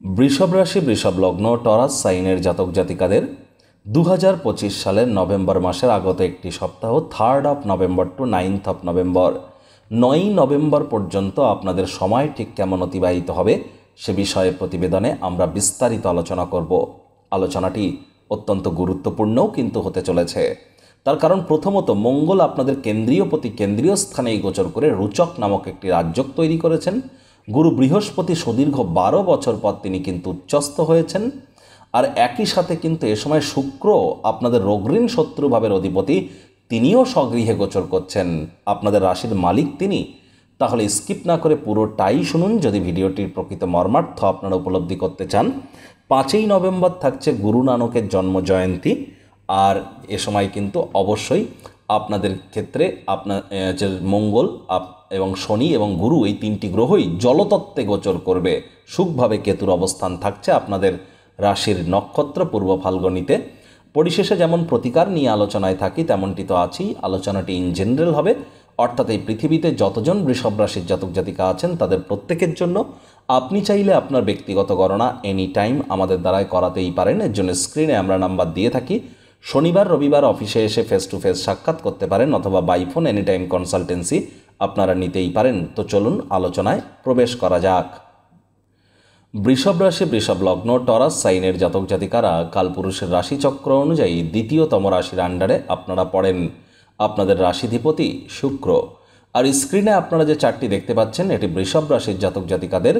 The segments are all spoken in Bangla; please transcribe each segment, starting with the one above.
বৃষভ রাশি, বৃষভ লগ্ন, টরাস সাইনের জাতক জাতিকাদের 2025 সালের নভেম্বর মাসের আগত একটি সপ্তাহ 3rd of November to 9th of November 9ই নভেম্বর পর্যন্ত আপনাদের সময় ঠিক কেমন অতিবাহিত হবে সে বিষয়ে প্রতিবেদনে আমরা বিস্তারিত আলোচনা করব। আলোচনাটি অত্যন্ত গুরুত্বপূর্ণও কিন্তু হতে চলেছে। তার কারণ প্রথমত মঙ্গল আপনাদের কেন্দ্রীয় স্থানেই গোচর করে রুচক নামক একটি রাজযোগ তৈরি করেছেন। গুরু বৃহস্পতি সুদীর্ঘ 12 বছর পর তিনি কিন্তু উচ্চস্থ হয়েছেন। আর একই সাথে কিন্তু এ সময় শুক্র আপনাদের রোগঋণ শত্রুভাবের অধিপতি, তিনিও স্বগৃহে গোচর করছেন। আপনাদের রাশির মালিক তিনি। তাহলে স্কিপ না করে পুরোটাই শুনুন যদি ভিডিওটির প্রকৃত মর্মার্থ আপনারা উপলব্ধি করতে চান। 5ই নভেম্বর থাকছে গুরু নানকের জন্ম জয়ন্তী। আর এ সময় কিন্তু অবশ্যই আপনাদের ক্ষেত্রে আপনার যে মঙ্গল এবং শনি এবং গুরু এই তিনটি গ্রহই জলতত্ত্বে গোচর করবে। সুখভাবে কেতুর অবস্থান থাকছে আপনাদের রাশির নক্ষত্র পূর্ব ফাল্গুনীতে। পরিশেষে যেমন প্রতিকার নিয়ে আলোচনায় থাকি তেমনটি তো আছেই। আলোচনাটি ইন জেনারেল হবে, অর্থাৎ এই পৃথিবীতে যতজন বৃষভ রাশির জাতক জাতিকা আছেন তাদের প্রত্যেকের জন্য। আপনি চাইলে আপনার ব্যক্তিগত গণনা এনি টাইম আমাদের দ্বারাই করাতেই পারেন। এর জন্য স্ক্রিনে আমরা নাম্বার দিয়ে থাকি। শনিবার রবিবার অফিসে এসে ফেস টু ফেস সাক্ষাৎ করতে পারেন অথবা by phone any time consultancy আপনারা নিতেই পারেন। তো চলুন আলোচনায় প্রবেশ করা যাক। বৃষভ রাশি, বৃষভ লগ্ন, টরাস সাইনের জাতক জাতিকারা কালপুরুষের রাশিচক্র অনুযায়ী দ্বিতীয়তম রাশির আন্ডারে আপনারা পড়েন। আপনাদের রাশিধিপতি শুক্র। আর স্ক্রিনে আপনারা যে চারটি দেখতে পাচ্ছেন এটি বৃষভ রাশির জাতক জাতিকাদের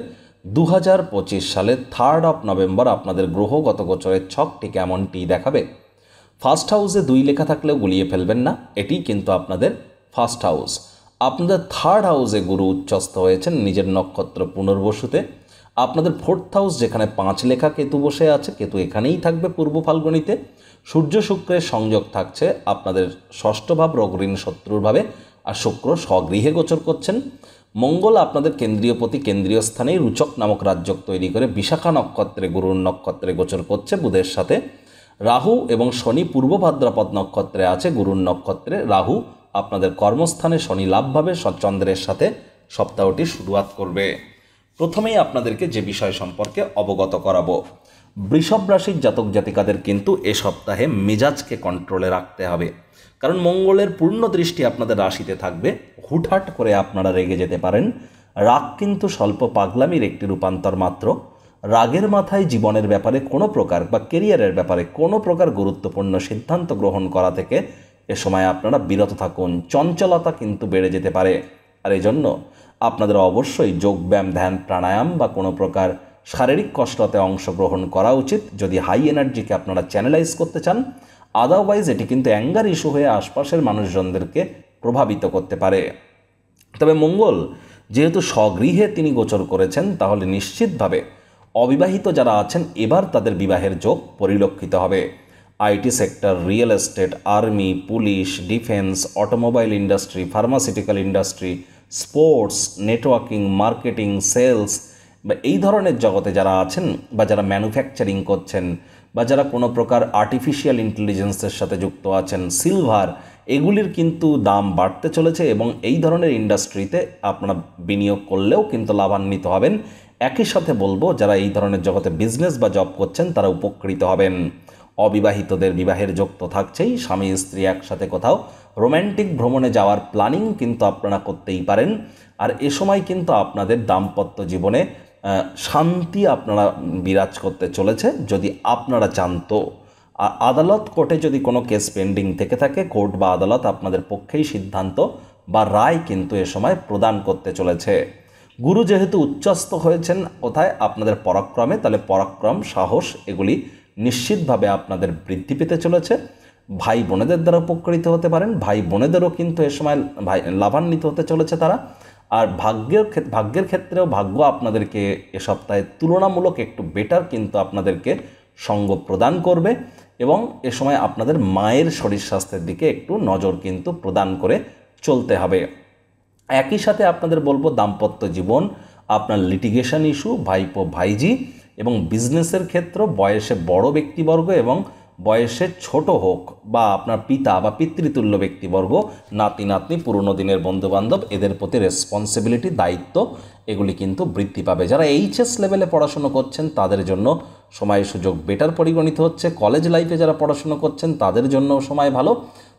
2025 সালে 3rd অফ নভেম্বর আপনাদের গ্রহগত গোচরের ছকটি কেমনটি দেখাবে। ফার্স্ট হাউসে 2 লেখা থাকলেও গুলিয়ে ফেলবেন না, এটি কিন্তু আপনাদের ফার্স্ট হাউস। আপনাদের 3rd হাউসে গুরু উচ্চস্থ হয়েছেন নিজের নক্ষত্র পুনর্বসুতে। আপনাদের 4th হাউস যেখানে 5 লেখা কেতু বসে আছে, কেতু এখানেই থাকবে পূর্ব ফাল্গুনীতে। সূর্য শুক্রের সংযোগ থাকছে আপনাদের ষষ্ঠ ভাব রোগঋণ শত্রুর ভাবে, আর শুক্র স্বগৃহে গোচর করছেন। মঙ্গল আপনাদের কেন্দ্রীয় স্থানেই রুচক নামক রাজযোগ তৈরি করে বিশাখা নক্ষত্রে গুরুর নক্ষত্রে গোচর করছে বুধের সাথে। রাহু এবং শনি পূর্ব ভাদ্রপদ নক্ষত্রে আছে গুরুর নক্ষত্রে। রাহু আপনাদের কর্মস্থানে, শনি লাভভাবে চন্দ্রের সাথে সপ্তাহটি শুরুয়াত করবে। প্রথমেই আপনাদেরকে যে বিষয় সম্পর্কে অবগত করাবো, বৃষভ রাশির জাতক জাতিকাদের কিন্তু এ সপ্তাহে মেজাজকে কন্ট্রোলে রাখতে হবে। কারণ মঙ্গলের পূর্ণ দৃষ্টি আপনাদের রাশিতে থাকবে। হুটহাট করে আপনারা রেগে যেতে পারেন। রাগ কিন্তু স্বল্প পাগলামির একটি রূপান্তর মাত্র। রাগের মাথায় জীবনের ব্যাপারে কোনো প্রকার বা কেরিয়ারের ব্যাপারে কোনো প্রকার গুরুত্বপূর্ণ সিদ্ধান্ত গ্রহণ করা থেকে এ সময় আপনারা বিরত থাকুন। চঞ্চলতা কিন্তু বেড়ে যেতে পারে। আর এই জন্য আপনাদের অবশ্যই যোগব্যায়াম, ধ্যান, প্রাণায়াম বা কোনো প্রকার শারীরিক কসরতে অংশগ্রহণ করা উচিত যদি হাই এনার্জিকে আপনারা চ্যানেলাইজ করতে চান। আদারওয়াইজ এটি কিন্তু অ্যাঙ্গার ইস্যু হয়ে আশপাশের মানুষজনদেরকে প্রভাবিত করতে পারে। তবে মঙ্গল যেহেতু স্বগৃহে তিনি গোচর করেছেন, তাহলে নিশ্চিতভাবে অবিবাহিত যারা আছেন এবার তাদের বিবাহের যোগ পরিলক্ষিত হবে। IT sector, real estate, army, police, defence, automobile industry, pharmaceutical industry, sports, networking, marketing, sales বা এই ধরনের জগতে যারা আছেন বা যারা ম্যানুফ্যাকচারিং করছেন বা যারা কোনো প্রকার আর্টিফিশিয়াল ইন্টেলিজেন্সের সাথে যুক্ত আছেন, সিলভার, এগুলির কিন্তু দাম বাড়তে চলেছে এবং এই ধরনের ইন্ডাস্ট্রিতে আপনারা বিনিয়োগ করলেও কিন্তু লাভান্বিত হবেন। একই সাথে বলবো যারা এই ধরনের জগতে বিজনেস বা জব করছেন তারা উপকৃত হবেন। অবিবাহিতদের বিবাহের যোগ তো থাকছেই। স্বামী স্ত্রী একসাথে কোথাও রোম্যান্টিক ভ্রমণে যাওয়ার প্ল্যানিং কিন্তু আপনারা করতেই পারেন। আর এ সময় কিন্তু আপনাদের দাম্পত্য জীবনে শান্তি আপনারা বিরাজ করতে চলেছে যদি আপনারা চান তো। আদালত কোর্টে যদি কোনো কেস পেন্ডিং থেকে থাকে, কোর্ট বা আদালত আপনাদের পক্ষেই সিদ্ধান্ত বা রায় কিন্তু এ সময় প্রদান করতে চলেছে। গুরু যেহেতু উচ্চস্থ হয়েছেন কোথায়, আপনাদের পরাক্রমে, তাহলে পরাক্রম, সাহস এগুলি নিশ্চিতভাবে আপনাদের বৃদ্ধি পেতে চলেছে। ভাই বোনেদের দ্বারা উপকৃত হতে পারেন। ভাই বোনেদেরও কিন্তু এ সময় লাভান্বিত হতে চলেছে তারা। আর ভাগ্যের ক্ষেত্রেও ভাগ্য আপনাদেরকে এ সপ্তাহে তুলনামূলক একটু বেটার কিন্তু আপনাদেরকে সঙ্গ প্রদান করবে এবং এ সময় আপনাদের মায়ের শরীর স্বাস্থ্যের দিকে একটু নজর কিন্তু প্রদান করে চলতে হবে। একই সাথে আপনাদের বলবো দাম্পত্য জীবন, আপনার লিটিগেশন ইস্যু, ভাইপো ভাইজি এবং বিজনেসের ক্ষেত্র, বয়সে বড় ব্যক্তিবর্গ এবং বয়সে ছোট হোক বা আপনার পিতা বা পিতৃতুল্য ব্যক্তিবর্গ, নাতি নাতনি, পুরনো দিনের বন্ধুবান্ধব, এদের প্রতি রেসপন্সিবিলিটি, দায়িত্ব এগুলি কিন্তু বৃদ্ধি পাবে। যারা এইচএস লেভেলে পড়াশুনো করছেন তাদের জন্য সময় সুযোগ বেটার পরিগণিত হচ্ছে। কলেজ লাইফে যারা পড়াশুনো করছেন তাদের জন্য সময় ভালো।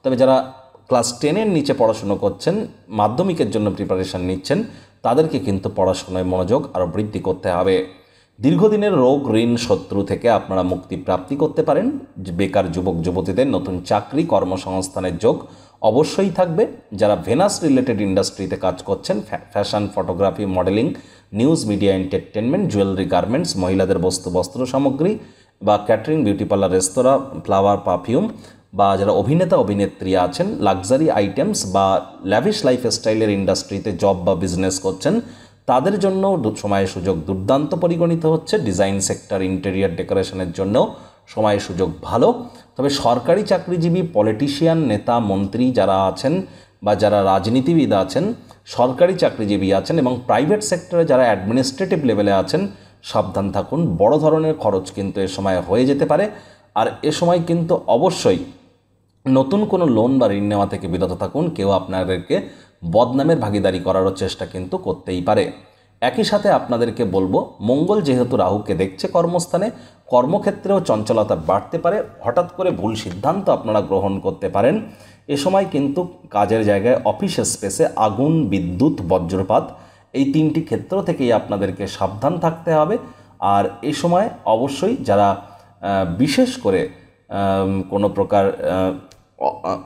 তবে যারা ক্লাস 10-এর নিচে পড়াশুনো করছেন, মাধ্যমিকের জন্য প্রিপারেশান নিচ্ছেন, তাদেরকে কিন্তু পড়াশোনায় মনোযোগ আরও বৃদ্ধি করতে হবে। দীর্ঘদিনের রোগ, ঋণ, শত্রু থেকে আপনারা মুক্তি প্রাপ্তি করতে পারেন। বেকার যুবক যুবতীদের নতুন চাকরি, কর্মসংস্থানের যোগ অবশ্যই থাকবে। যারা ভেনাস রিলেটেড ইন্ডাস্ট্রিতে কাজ করছেন, fashion, photography, modelling, news, media, entertainment, jewellery, garments, মহিলাদের বস্ত্র সামগ্রী বা ক্যাটারিং, বিউটি পার্লার, রেস্তোরাঁ, ফ্লাওয়ার, পারফিউম, বা যারা অভিনেতা অভিনেত্রী আছেন, লাক্সারি আইটেমস বা ল্যাভিশ লাইফস্টাইলের ইন্ডাস্ট্রিতে জব বা বিজনেস করছেন, তাদের জন্য সময় সুযোগ দুর্দান্ত পরিগণিত হচ্ছে। ডিজাইন সেক্টর, ইন্টেরিয়ার ডেকোরেশনের জন্য সময় সুযোগ ভালো। তবে সরকারি চাকরিজীবী, পলিটিশিয়ান, নেতা, মন্ত্রী যারা আছেন বা যারা রাজনীতিবিদ আছেন, সরকারি চাকরিজীবী আছেন এবং প্রাইভেট সেক্টরে যারা অ্যাডমিনিস্ট্রেটিভ লেভেলে আছেন, সাবধান থাকুন। বড় ধরনের খরচ কিন্তু এ সময় হয়ে যেতে পারে। আর এ সময় কিন্তু অবশ্যই নতুন কোনো লোন বা ঋণ নেওয়া থেকে বিরত থাকুন। কেউ আপনাদেরকে বদনামের ভাগিদারি করারও চেষ্টা কিন্তু করতেই পারে। একই সাথে আপনাদেরকে বলবো, মঙ্গল যেহেতু রাহুকে দেখছে কর্মস্থানে, কর্মক্ষেত্রেও চঞ্চলতা বাড়তে পারে। হঠাৎ করে ভুল সিদ্ধান্ত আপনারা গ্রহণ করতে পারেন। এ সময় কিন্তু কাজের জায়গায়, অফিস স্পেসে আগুন, বিদ্যুৎ, বজ্রপাত, এই তিনটি ক্ষেত্র থেকেই আপনাদেরকে সাবধান থাকতে হবে। আর এ সময় অবশ্যই যারা বিশেষ করে কোনো প্রকার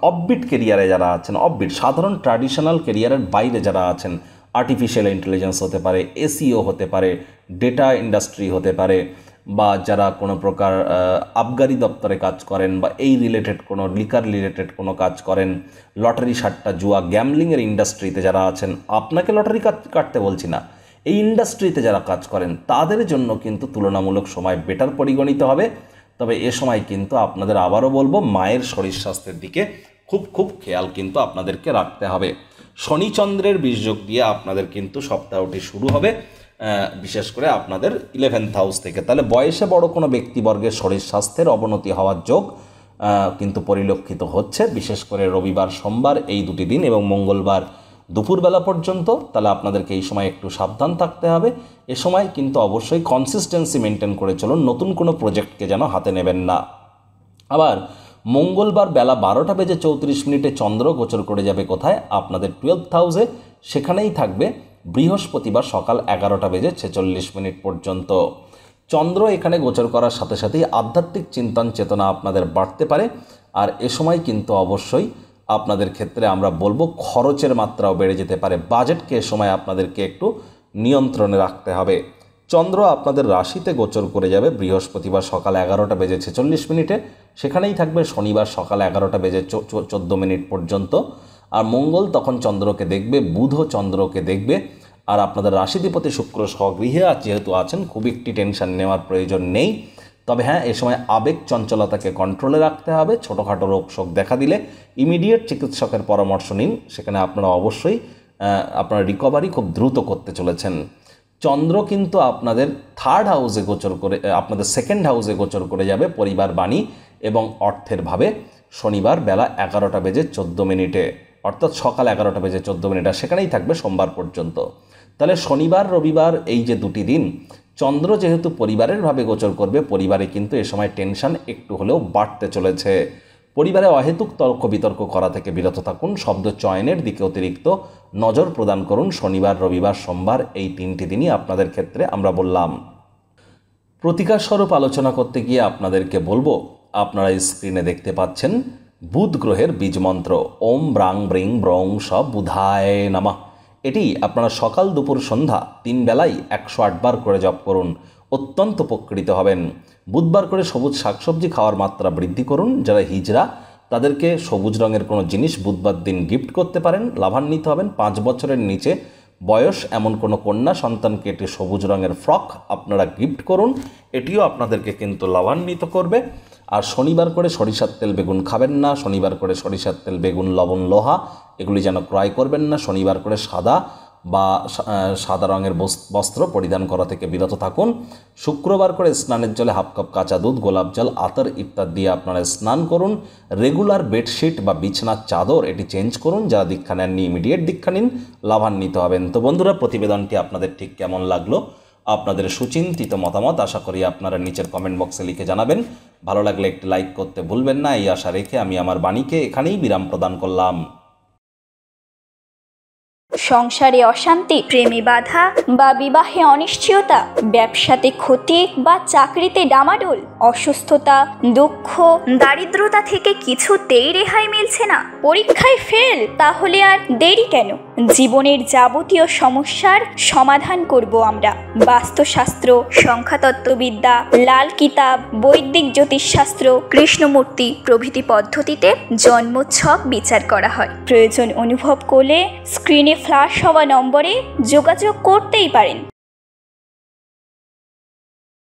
অফবিট কেরিয়ারে যারা আছেন, অফবিট সাধারণ ট্র্যাডিশনাল কেরিয়ারের বাইরে যারা আছেন, আর্টিফিশিয়াল ইন্টেলিজেন্স হতে পারে, এসইও হতে পারে, ডেটা ইন্ডাস্ট্রি হতে পারে, বা যারা কোনো প্রকার আবগারি দপ্তরে কাজ করেন বা এই রিলেটেড কোনো লিকার রিলেটেড কোনো কাজ করেন, লটারি, সাট্টা, জুয়া, গ্যামলিংয়ের ইন্ডাস্ট্রিতে যারা আছেন, আপনাকে লটারি কাটতে বলছি না, এই ইন্ডাস্ট্রিতে যারা কাজ করেন তাদের জন্য কিন্তু তুলনামূলক সময় বেটার পরিগণিত হবে। তবে এ সময় কিন্তু আপনাদের আবারও বলবো, মায়ের শরীর স্বাস্থ্যের দিকে খুব খেয়াল কিন্তু আপনাদেরকে রাখতে হবে। শনিচন্দ্রের বীজযোগ দিয়ে আপনাদের কিন্তু সপ্তাহটি শুরু হবে, বিশেষ করে আপনাদের 11th হাউস থেকে। তাহলে বয়সে বড় কোনো ব্যক্তিবর্গের শরীর স্বাস্থ্যের অবনতি হওয়ার যোগ কিন্তু পরিলক্ষিত হচ্ছে, বিশেষ করে রবিবার, সোমবার এই দুটি দিন এবং মঙ্গলবার দুপুরবেলা পর্যন্ত। তাহলে আপনাদেরকে এই সময় একটু সাবধান থাকতে হবে। এ সময় কিন্তু অবশ্যই কনসিস্টেন্সি মেনটেন করে চলুন, নতুন কোনো প্রজেক্টকে যেন হাতে নেবেন না। আবার মঙ্গলবার বেলা 12:34 চন্দ্র গোচর করে যাবে কোথায়? আপনাদের 12th হাউসে। সেখানেই থাকবে বৃহস্পতিবার সকাল 11:46 পর্যন্ত। চন্দ্র এখানে গোচর করার সাথে সাথেই আধ্যাত্মিক চিন্তন চেতনা আপনাদের বাড়তে পারে। আর এ সময় কিন্তু অবশ্যই আপনাদের ক্ষেত্রে আমরা বলবো খরচের মাত্রাও বেড়ে যেতে পারে। বাজেটকে এ সময় আপনাদেরকে একটু নিয়ন্ত্রণে রাখতে হবে। চন্দ্র আপনাদের রাশিতে গোচর করে যাবে বৃহস্পতিবার সকাল 11:46। সেখানেই থাকবে শনিবার সকাল 11:14 পর্যন্ত। আর মঙ্গল তখন চন্দ্রকে দেখবে, বুধও চন্দ্রকে দেখবে। আর আপনাদের রাশিধিপতি শুক্র স্বগৃহে যেহেতু আছেন, খুব একটি টেনশন নেওয়ার প্রয়োজন নেই। তবে হ্যাঁ, এ সময় আবেগ চঞ্চলতাকে কন্ট্রোলে রাখতে হবে। ছোটোখাটো রোগ শোক দেখা দিলে ইমিডিয়েট চিকিৎসকের পরামর্শ নিন। সেখানে আপনারা অবশ্যই আপনার রিকভারি খুব দ্রুত করতে চলেছেন। চন্দ্র কিন্তু আপনাদের 3rd হাউসে গোচর করে, আপনাদের 2nd হাউসে গোচর করে যাবে পরিবার, বাণী এবং অর্থের ভাবে শনিবার বেলা 11:14, অর্থাৎ সকাল 11:14। সেখানেই থাকবে সোমবার পর্যন্ত। তাহলে শনিবার রবিবার এই যে দুটি দিন চন্দ্র যেহেতু পরিবারের ভাবে গোচর করবে, পরিবারে কিন্তু এ সময় টেনশন একটু হলেও বাড়তে চলেছে। পরিবারে অহেতুক তর্ক বিতর্ক করা থেকে বিরত থাকুন। শব্দ চয়নের দিকে অতিরিক্ত নজর প্রদান করুন। শনিবার রবিবার সোমবার এই 3টি দিনই আপনাদের ক্ষেত্রে আমরা বললাম। প্রতিকার স্বরূপ আলোচনা করতে গিয়ে আপনাদেরকে বলবো, আপনারা স্ক্রিনে দেখতে পাচ্ছেন বুধ গ্রহের বীজ মন্ত্র ওম ব্রাং ব্রিং ব্রং স বুধায় নমঃ। এটি আপনারা সকাল দুপুর সন্ধ্যা 3 বেলায় 108 বার করে জপ করুন, অত্যন্ত উপকৃত হবেন। বুধবার করে সবুজ শাকসবজি খাওয়ার মাত্রা বৃদ্ধি করুন। যারা হিজড়া তাদেরকে সবুজ রঙের কোনো জিনিস বুধবার দিন গিফট করতে পারেন, লাভান্বিত হবেন। 5 বছরের নিচে বয়স এমন কোনো কন্যা সন্তানকে একটি সবুজ রঙের ফ্রক আপনারা গিফট করুন, এটিও আপনাদেরকে কিন্তু লাভান্বিত করবে। আর শনিবার করে সরিষার তেল বেগুন খাবেন না। শনিবার করে সরিষার তেল বেগুন লবণ লোহা এগুলি যেন ক্রয় করবেন না। শনিবার করে সাদা বা সাদা রঙের বস্ত্র পরিধান করা থেকে বিরত থাকুন। শুক্রবার করে স্নানের জলে হাফ কাপ কাঁচা দুধ, গোলাপ জল, আতর ইত্যাদি দিয়ে আপনারা স্নান করুন। রেগুলার বেডশিট বা বিছানার চাদর এটি চেঞ্জ করুন। যারা দীক্ষা নেননি ইমিডিয়েট দীক্ষা নিন, লাভান্বিত হবেন। তো বন্ধুরা, প্রতিবেদনটি আপনাদের ঠিক কেমন লাগলো, আপনাদের সুচিন্তিত মতামত আশা করি আপনারা নিচের কমেন্ট বক্সে লিখে জানাবেন। ভালো লাগলে একটি লাইক করতে ভুলবেন না। এই আশা রেখে আমি আমার বাণীকে এখানেই বিরাম প্রদান করলাম। সংসারে অশান্তি, প্রেমে বাধা বা বিবাহে অনিশ্চয়তা, ব্যবসাতে ক্ষতি বা চাকরিতে ডামাডোল, অসুস্থতা, দুঃখ, দারিদ্রতা থেকে কিছুতেই রেহাই মিলছে না, পরীক্ষায় ফেল, তাহলে আর দেরি কেন? জীবনের যাবতীয় সমস্যার সমাধান করব আমরা। বাস্তুশাস্ত্র, সংখ্যাতত্ত্ববিদ্যা, লাল কিতাব, বৈদিক জ্যোতিষশাস্ত্র, কৃষ্ণমূর্তি প্রভৃতি পদ্ধতিতে জন্মছক বিচার করা হয়। প্রয়োজন অনুভব করলে স্ক্রিনে ফ্ল্যাশ হওয়া নম্বরে যোগাযোগ করতেই পারেন।